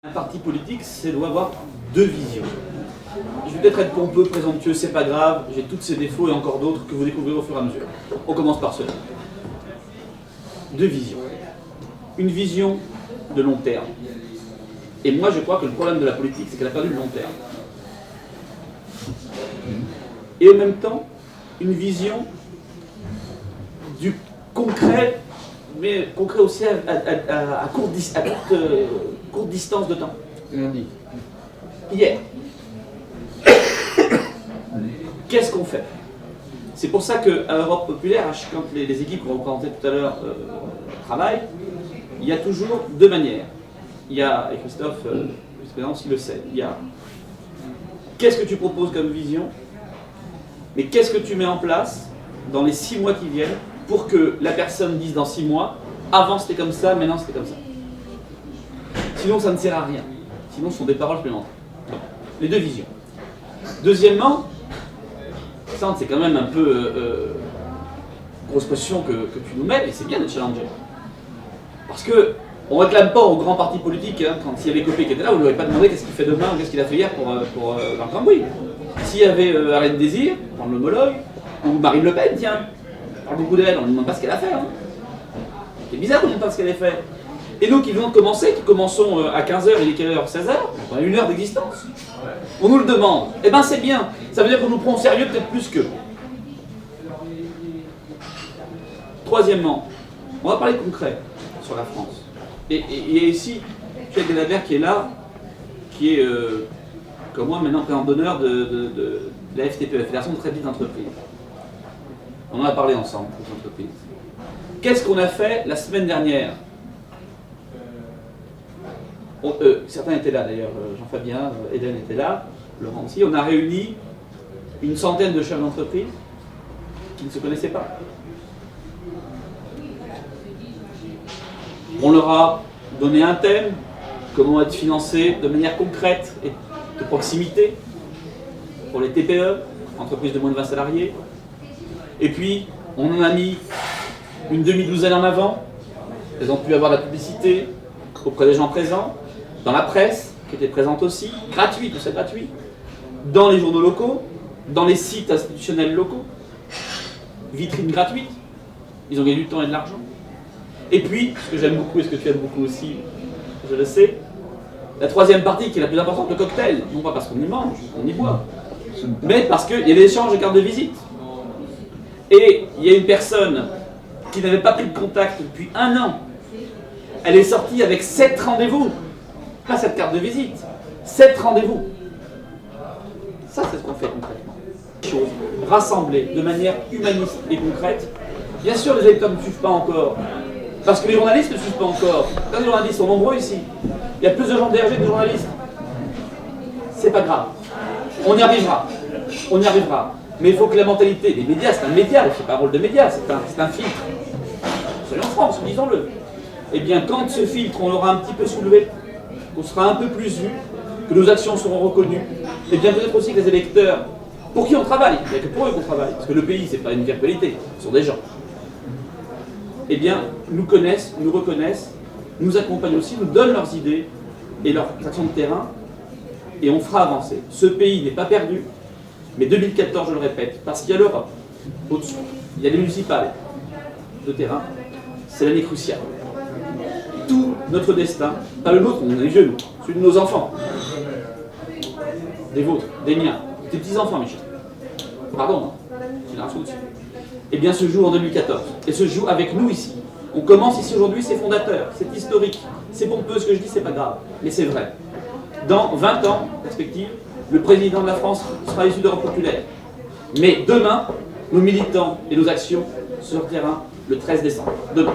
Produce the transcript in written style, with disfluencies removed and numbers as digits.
Un parti politique, c'est doit avoir deux visions. Je vais peut-être être pompeux, présomptueux, c'est pas grave, j'ai tous ces défauts et encore d'autres que vous découvrirez au fur et à mesure. On commence par cela. Deux visions. Une vision de long terme. Et moi je crois que le problème de la politique, c'est qu'elle a perdu le long terme. Et en même temps, une vision du concret, mais concret aussi à courte distance de temps. Lundi. Hier. Qu'est-ce qu'on fait? C'est pour ça qu'à Europe Populaire, quand les équipes qu'on représentait tout à l'heure travaillent, il y a toujours deux manières. Il y a, et Christophe, le vice-président aussi le sait, il y a qu'est-ce que tu proposes comme vision, mais qu'est-ce que tu mets en place dans les 6 mois qui viennent pour que la personne dise dans 6 mois, avant c'était comme ça, maintenant c'était comme ça. Sinon ça ne sert à rien. Sinon ce sont des paroles supplémentaires. Donc, les deux visions. Deuxièmement, c'est quand même un peu grosse pression que tu nous mets, et c'est bien de challenger. Parce que on ne réclame pas aux grands partis politiques, hein, quand s'il y avait Copé qui était là, vous ne lui auriez pas demandé qu'est-ce qu'il fait demain ou qu'est-ce qu'il a fait hier pour le Cambouis. S'il y avait Arlène Désir, prendre l'homologue, ou Marine Le Pen, tiens, on parle beaucoup d'elle, on ne lui demande pas ce qu'elle a fait. Hein. C'est bizarre qu'on ne demande pas ce qu'elle a fait. Et nous qui venons de commencer, qui commençons à 15h, il est quelle heure? 16h, on a 1 heure d'existence. On nous le demande. Eh bien c'est bien, ça veut dire qu'on nous prend au sérieux peut-être plus qu'eux. Troisièmement, on va parler concret sur la France. Et il y a ici Michel Delabert qui est là, qui est, comme moi, maintenant président d'honneur de la FTPE, Fédération de très petites entreprises. On en a parlé ensemble, les entreprises. Qu'est-ce qu'on a fait la semaine dernière? Certains étaient là d'ailleurs, Jean-Fabien, Eden était là, Laurent aussi. On a réuni une centaine de chefs d'entreprise qui ne se connaissaient pas. On leur a donné un thème, comment être financé de manière concrète et de proximité pour les TPE, entreprises de moins de 20 salariés. Et puis, on en a mis une demi-douzaine en avant. Elles ont pu avoir la publicité auprès des gens présents, dans la presse, qui était présente aussi, gratuit, tout ça gratuit, dans les journaux locaux, dans les sites institutionnels locaux, vitrine gratuite. Ils ont gagné du temps et de l'argent. Et puis, ce que j'aime beaucoup et ce que tu aimes beaucoup aussi, je le sais, la troisième partie qui est la plus importante, le cocktail. Non pas parce qu'on y mange, on y boit, mais parce qu'il y a des échanges de cartes de visite. Et il y a une personne qui n'avait pas pris de contact depuis 1 an. Elle est sortie avec 7 rendez-vous. Pas cette carte de visite, 7 rendez-vous. Ça, c'est ce qu'on fait concrètement. Chose rassemblée de manière humaniste et concrète. Bien sûr, les électeurs ne suivent pas encore. Parce que les journalistes ne suivent pas encore. Les journalistes sont nombreux ici. Il y a plus de gens DRG que de journalistes. C'est pas grave. On y arrivera. On y arrivera. Mais il faut que la mentalité des médias, c'est un média, c'est pas un rôle de média, c'est un filtre. Soyons francs, disons-le. Eh bien, quand ce filtre, on l'aura un petit peu soulevé, qu'on sera un peu plus vu, que nos actions seront reconnues, et bien peut-être aussi que les électeurs, pour qui on travaille, il n'y a que pour eux qu'on travaille, parce que le pays, c'est pas une virtualité, ce sont des gens. Eh bien, nous connaissent, nous reconnaissent, nous accompagnent aussi, nous donnent leurs idées et leurs actions de terrain, et on fera avancer. Ce pays n'est pas perdu, mais 2014, je le répète, parce qu'il y a l'Europe au-dessous, il y a les municipales de terrain, c'est l'année cruciale. Tout notre destin, pas le nôtre, on est vieux, nous, celui de nos enfants, des vôtres, des miens, des petits-enfants, Michel. Pardon, génération dessus. Eh bien, se joue en 2014, et se joue avec nous ici. On commence ici aujourd'hui, c'est fondateur, c'est historique, c'est pompeux, ce que je dis, c'est pas grave, mais c'est vrai. Dans 20 ans, perspective, le président de la France sera issu d'Europe Populaire. Mais demain, nos militants et nos actions sur le terrain, le 13 décembre, demain.